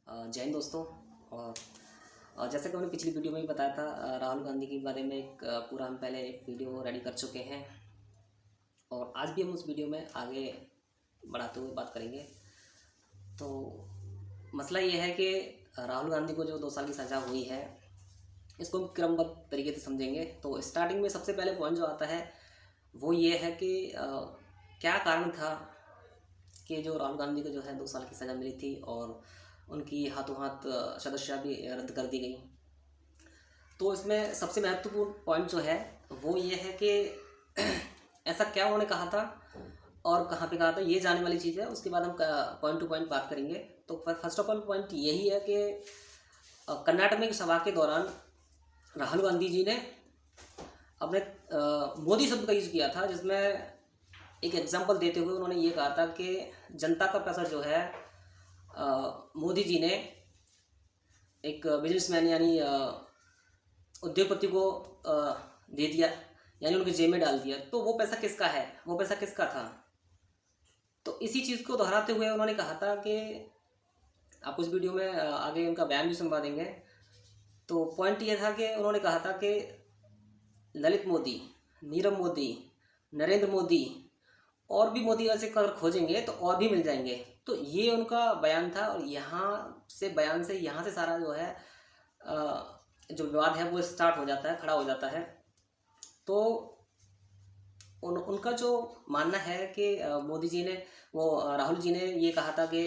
जय हिंद दोस्तों। और जैसे कि मैंने पिछली वीडियो में भी बताया था, राहुल गांधी के बारे में एक पूरा हम पहले एक वीडियो रेडी कर चुके हैं और आज भी हम उस वीडियो में आगे बढ़ाते हुए बात करेंगे। तो मसला ये है कि राहुल गांधी को जो 2 साल की सज़ा हुई है, इसको हम क्रमबद्ध तरीके से समझेंगे। तो स्टार्टिंग में सबसे पहले पॉइंट जो आता है वो ये है कि क्या कारण था कि जो राहुल गांधी को जो है 2 साल की सज़ा मिली थी और उनकी हाथों हाथ सदस्यता भी रद्द कर दी गई। तो इसमें सबसे महत्वपूर्ण पॉइंट जो है वो ये है कि ऐसा क्या उन्होंने कहा था और कहाँ पे कहा था, ये जाने वाली चीज़ है। उसके बाद हम पॉइंट टू पॉइंट बात करेंगे। तो फर्स्ट ऑफ ऑल पॉइंट यही है कि कर्नाटक में एक सभा के दौरान राहुल गांधी जी ने अपने मोदी शब्द का यूज़ किया था, जिसमें एक एग्जाम्पल देते हुए उन्होंने ये कहा था कि जनता का पैसा जो है मोदी जी ने एक बिजनेसमैन यानी उद्योगपति को दे दिया, यानी उनके जेब में डाल दिया। तो वो पैसा किसका है, वो पैसा किसका था? तो इसी चीज़ को दोहराते हुए उन्होंने कहा था कि आप उस वीडियो में आगे उनका बयान भी सुनवा देंगे। तो पॉइंट ये था कि उन्होंने कहा था कि ललित मोदी, नीरव मोदी, नरेंद्र मोदी और भी मोदी ऐसे अगर खोजेंगे तो और भी मिल जाएंगे। तो ये उनका बयान था और यहाँ से बयान से यहाँ से सारा जो है जो विवाद है वो स्टार्ट हो जाता है, खड़ा हो जाता है। तो उनका जो मानना है कि मोदी जी ने राहुल जी ने ये कहा था कि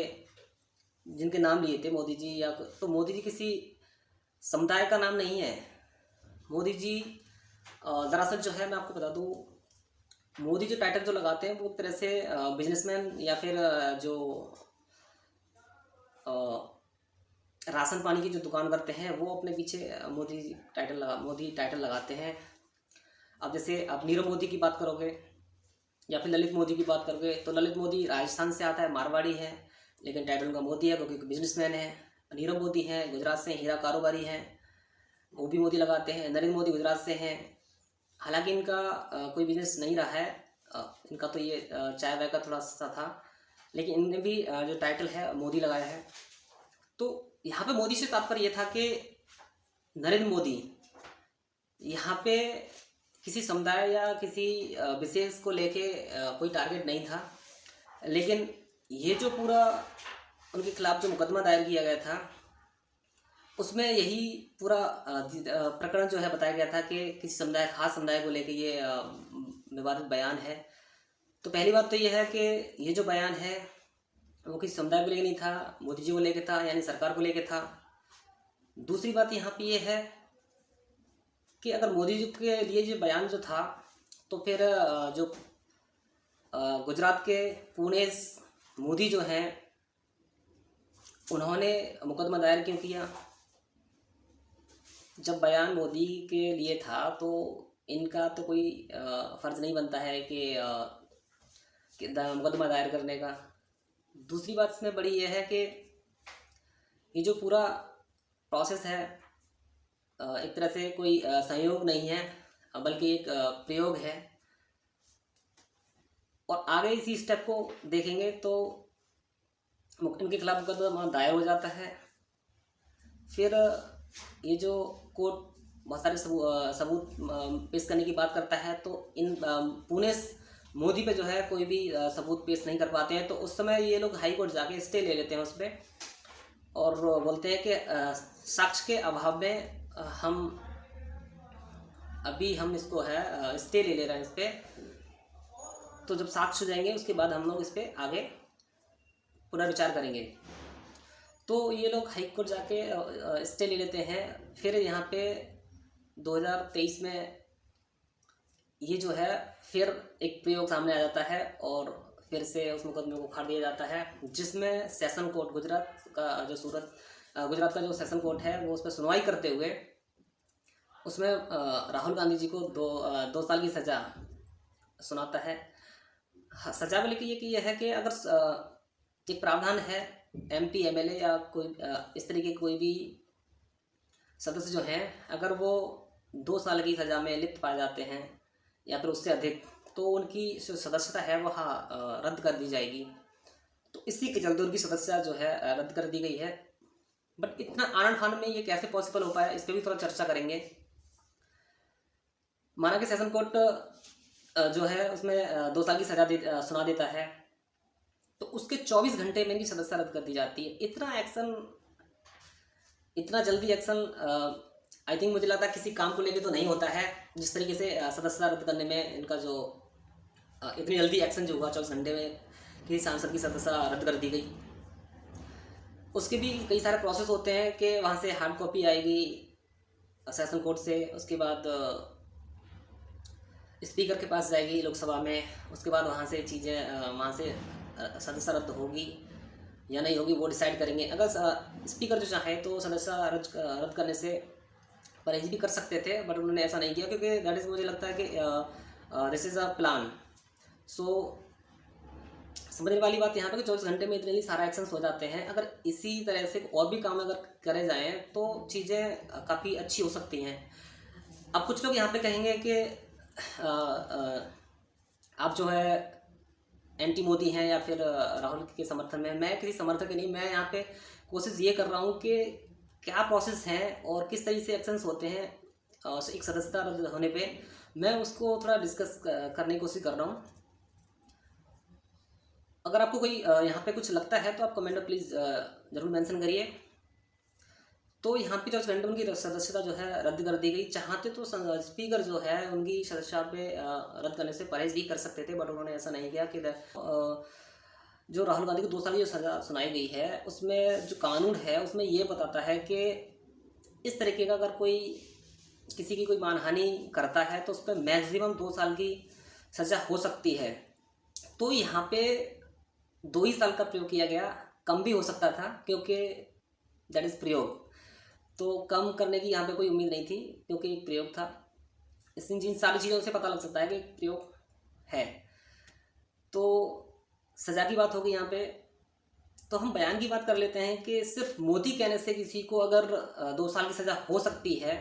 जिनके नाम लिए थे मोदी जी, या तो मोदी जी किसी समुदाय का नाम नहीं है। मोदी जी दरअसल जो है, मैं आपको बता दूँ, मोदी जो टाइटल जो लगाते हैं वो एक तरह से बिजनेसमैन या फिर जो राशन पानी की जो दुकान करते हैं वो अपने पीछे मोदी टाइटल लगाते हैं। अब जैसे आप नीरव मोदी की बात करोगे या फिर ललित मोदी की बात करोगे, तो ललित मोदी राजस्थान से आता है, मारवाड़ी है, लेकिन टाइटल उनका मोदी है क्योंकि बिजनेसमैन है। नीरव मोदी हैं गुजरात से, हीरा कारोबारी हैं, वो भी मोदी लगाते हैं। नरेंद्र मोदी गुजरात से हैं, हालांकि इनका कोई बिजनेस नहीं रहा है, इनका तो ये चाय वाय का थोड़ा सा था, लेकिन इनने भी जो टाइटल है मोदी लगाया है। तो यहाँ पे मोदी से तात्पर्य ये था कि नरेंद्र मोदी यहाँ पे किसी समुदाय या किसी विशेष को लेके कोई टारगेट नहीं था, लेकिन ये जो पूरा उनके खिलाफ जो मुकदमा दायर किया गया था उसमें यही पूरा प्रकरण जो है बताया गया था कि किसी समुदाय, खास समुदाय को लेके ये विवादित बयान है। तो पहली बात तो ये है कि ये जो बयान है वो किसी समुदाय को लेके नहीं था, मोदी जी को लेके था, यानी सरकार को लेके था। दूसरी बात यहाँ पे ये है कि अगर मोदी जी के लिए जो बयान जो था, तो फिर जो गुजरात के पुणे मोदी जो हैं उन्होंने मुकदमा दायर क्यों किया? जब बयान मोदी के लिए था तो इनका तो कोई फ़र्ज़ नहीं बनता है कि मुकदमा दायर करने का। दूसरी बात इसमें बड़ी यह है कि ये जो पूरा प्रोसेस है एक तरह से कोई संयोग नहीं है, बल्कि एक प्रयोग है। और आगे इसी स्टेप को देखेंगे तो इनके खिलाफ मुकदमा दायर हो जाता है। फिर ये जो कोर्ट बहुत सारे सबूत पेश करने की बात करता है, तो इन पुणे मोदी पे जो है कोई भी सबूत पेश नहीं कर पाते हैं। तो उस समय ये लोग हाई कोर्ट जाके स्टे ले लेते हैं उस पर, और बोलते हैं कि साक्ष्य के अभाव में हम इसको है स्टे ले रहे हैं इस पर। तो जब साक्ष्य हो जाएंगे उसके बाद हम लोग इस पर आगे पुनर्विचार करेंगे। तो ये लोग हाई कोर्ट जाके स्टे ले लेते हैं। फिर यहाँ पे 2023 में ये जो है फिर एक प्रयोग सामने आ जाता है और फिर से उस मुकदमे को उखाड़ दिया जाता है, जिसमें सेशन कोर्ट गुजरात का जो सेशन कोर्ट है वो उस पर सुनवाई करते हुए उसमें राहुल गांधी जी को 2 साल की सज़ा सुनाता है। सजा को लेकर ये है कि अगर एक प्रावधान है MP MLA या कोई इस तरीके कोई भी सदस्य जो हैं, अगर वो 2 साल की सज़ा में लिप्त पाए जाते हैं या फिर उससे अधिक, तो उनकी जो सदस्यता है वो रद्द कर दी जाएगी। तो इसी के चलते उनकी सदस्यता जो है रद्द कर दी गई है। बट इतना आनन फानन में ये कैसे पॉसिबल हो पाया, इस पर भी थोड़ा चर्चा करेंगे। माना कि सेशन कोर्ट जो है उसमें 2 साल की सजा सुना देता है, तो उसके 24 घंटे में इनकी सदस्यता रद्द कर दी जाती है। इतना एक्शन, इतना जल्दी एक्शन आई थिंक मुझे लगता है किसी काम को लेके तो नहीं होता है, जिस तरीके से सदस्यता रद्द करने में इनका जो इतनी जल्दी एक्शन जो हुआ 24 घंटे में किसी सांसद की सदस्यता रद्द कर दी गई। उसके भी कई सारे प्रोसेस होते हैं कि वहाँ से हार्ड कॉपी आएगी सेशन कोर्ट से, उसके बाद स्पीकर के पास जाएगी लोकसभा में, उसके बाद वहाँ से चीज़ें वहाँ से सदस्यता रद्द होगी या नहीं होगी वो डिसाइड करेंगे। अगर स्पीकर जो चाहे तो सदस्यता रद्द करने से परहेज भी कर सकते थे, बट उन्होंने ऐसा नहीं किया, क्योंकि दैट इज़, मुझे लगता है कि दिस इज़ अ प्लान। सो समझने वाली बात यहाँ पे कि 24 घंटे में इतने सारा एक्शंस हो जाते हैं। अगर इसी तरह से और भी काम अगर करे जाएँ तो चीज़ें काफ़ी अच्छी हो सकती हैं। अब कुछ लोग यहाँ पे कहेंगे कि आप जो है एंटी मोदी हैं या फिर राहुल के समर्थन में। मैं किसी समर्थक नहीं, मैं यहाँ पे कोशिश ये कर रहा हूँ कि क्या प्रोसेस है और किस तरीके से एक्शंस होते हैं एक सदस्यता रद्द होने पे, मैं उसको थोड़ा डिस्कस करने की कोशिश कर रहा हूँ। अगर आपको कोई यहाँ पे कुछ लगता है तो आप कमेंट में प्लीज़ ज़रूर मेंशन करिए। तो यहाँ पे जो घंटे उनकी सदस्यता जो है रद्द कर दी गई। चाहते तो स्पीकर जो है उनकी सदस्यता पे रद्द करने से परहेज भी कर सकते थे, बट उन्होंने ऐसा नहीं किया। कि जो राहुल गांधी को 2 साल की जो सज़ा सुनाई गई है उसमें जो कानून है उसमें ये बताता है कि इस तरीके का अगर कोई किसी की कोई मानहानि करता है तो उस पर मैक्सिमम 2 साल की सज़ा हो सकती है। तो यहाँ पे 2 ही साल का प्रयोग किया गया, कम भी हो सकता था क्योंकि दैट इज़ प्रयोग, तो कम करने की यहाँ पे कोई उम्मीद नहीं थी क्योंकि एक प्रयोग था। इसलिए जिन सारी चीज़ों से पता लग सकता है कि एक प्रयोग है। तो सज़ा की बात होगी यहाँ पे, तो हम बयान की बात कर लेते हैं कि सिर्फ मोदी कहने से किसी को अगर 2 साल की सज़ा हो सकती है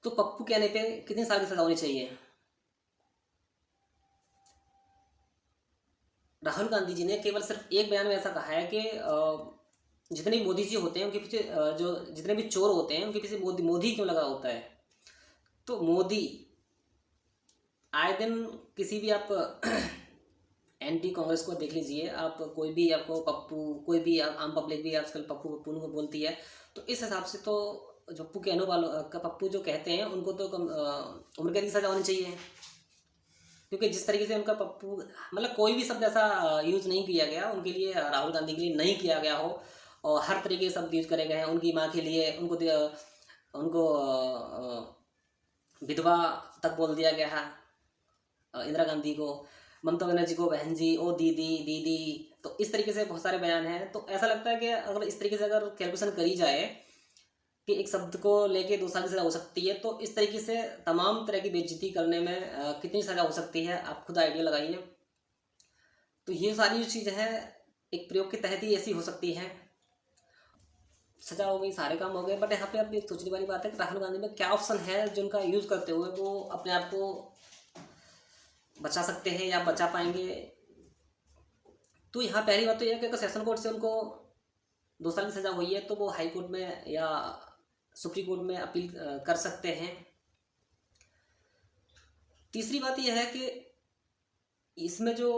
तो पप्पू कहने पे कितने साल की सज़ा होनी चाहिए। राहुल गांधी जी ने केवल सिर्फ एक बयान में ऐसा कहा है कि जितने मोदी जी होते हैं उनके पीछे जो जितने भी चोर होते हैं उनके पीछे मोदी क्यों लगा होता है। तो मोदी आए दिन किसी भी आप एंटी कांग्रेस को देख लीजिए आप, कोई भी आपको पप्पू, कोई भी आम पब्लिक भी आजकल पप्पू पप्पू को बोलती है। तो इस हिसाब से तो जो पप्पू कहने वालों का पप्पू जो कहते हैं उनको तो उम्र कैद की सज़ा होनी चाहिए, क्योंकि जिस तरीके से उनका पप्पू, मतलब कोई भी शब्द ऐसा यूज़ नहीं किया गया उनके लिए, राहुल गांधी के लिए नहीं किया गया हो, और हर तरीके के शब्द यूज करे गए हैं। उनकी माँ के लिए उनको विधवा तक बोल दिया गया है, इंदिरा गांधी को, ममता बनर्जी को बहन जी, ओ दीदी दीदी। तो इस तरीके से बहुत सारे बयान हैं। तो ऐसा लगता है कि अगर इस तरीके से अगर कैलकुलेशन करी जाए कि एक शब्द को लेके 2 साल की सज़ा हो सकती है, तो इस तरीके से तमाम तरह की बेइज्जती करने में कितनी सज़ा हो सकती है, आप खुद आइडिया लगाइए। तो ये सारी जो चीज़ है एक प्रयोग के तहत ही ऐसी हो सकती है। सजा हो गई, सारे काम हो गए, बट यहाँ पे अब एक सोचने वाली बात है कि राहुल गांधी में क्या ऑप्शन है जिनका यूज़ करते हुए वो अपने आप को बचा सकते हैं या बचा पाएंगे। तो यहाँ पहली बात तो यह है कि अगर सेशन कोर्ट से उनको 2 साल की सज़ा हुई है तो वो हाई कोर्ट में या सुप्रीम कोर्ट में अपील कर सकते हैं। तीसरी बात यह है कि इसमें जो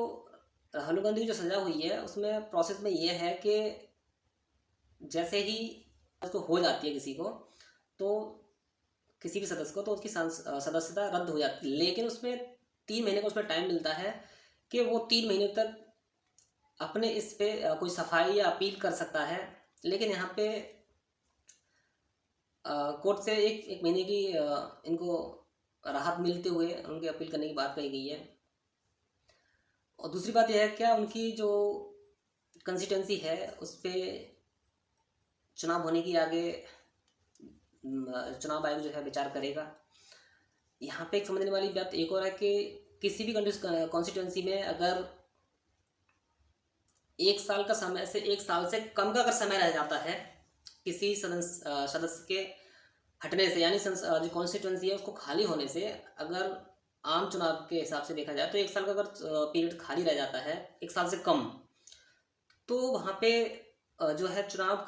राहुल गांधी की जो सज़ा हुई है उसमें प्रोसेस में यह है कि जैसे ही उसको हो जाती है किसी को, तो किसी भी सदस्य को, तो उसकी सदस्यता रद्द हो जाती है। लेकिन उसमें 3 महीने का उसमें टाइम मिलता है कि वो 3 महीने तक अपने इस पे कोई सफाई या अपील कर सकता है। लेकिन यहाँ पे कोर्ट से एक महीने की इनको राहत मिलते हुए उनकी अपील करने की बात कही गई है। और दूसरी बात यह है क्या उनकी जो कंस्टिट्यूंसी है उस पर चुनाव होने की आगे चुनाव आयोग जो है विचार करेगा। यहाँ पे एक समझने वाली बात एक और है कि किसी भी कॉन्स्टिट्यूंसी में अगर 1 साल का समय से 1 साल से कम का अगर समय रह जाता है किसी सदस्य के हटने से, यानी जो कॉन्स्टिट्यूंसी है उसको खाली होने से, अगर आम चुनाव के हिसाब से देखा जाए तो 1 साल का अगर पीरियड खाली रह जाता है 1 साल से कम, तो वहाँ पे जो है चुनाव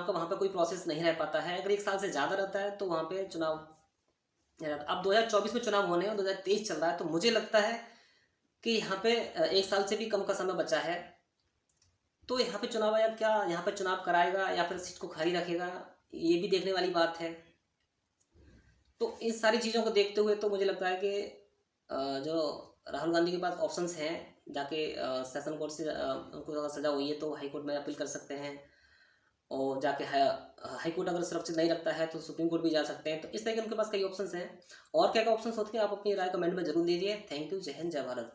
का वहाँ पे कोई प्रोसेस नहीं रह पाता है। अगर 1 साल से ज़्यादा रहता है तो वहाँ पे चुनाव नहीं रहता। अब 2024 में चुनाव होने हैं और 2023 चल रहा है, तो मुझे लगता है कि यहाँ पे 1 साल से भी कम का समय बचा है। तो यहाँ पे चुनाव आयोग क्या यहाँ पे चुनाव कराएगा या फिर सीट को खाली रखेगा, ये भी देखने वाली बात है। तो इन सारी चीज़ों को देखते हुए तो मुझे लगता है कि जो राहुल गांधी के पास ऑप्शंस हैं, जाके सेशन कोर्ट से उनको अगर सज़ा हुई है तो हाई कोर्ट में अपील कर सकते हैं, और जाके हाई कोर्ट अगर सुरक्षित नहीं रखता है तो सुप्रीम कोर्ट भी जा सकते हैं। तो इस तरह के उनके पास कई ऑप्शंस हैं। और क्या क्या ऑप्शंस होते हैं आप अपनी राय कमेंट में जरूर दीजिए। Thank you. जय हिंद, जय भारत।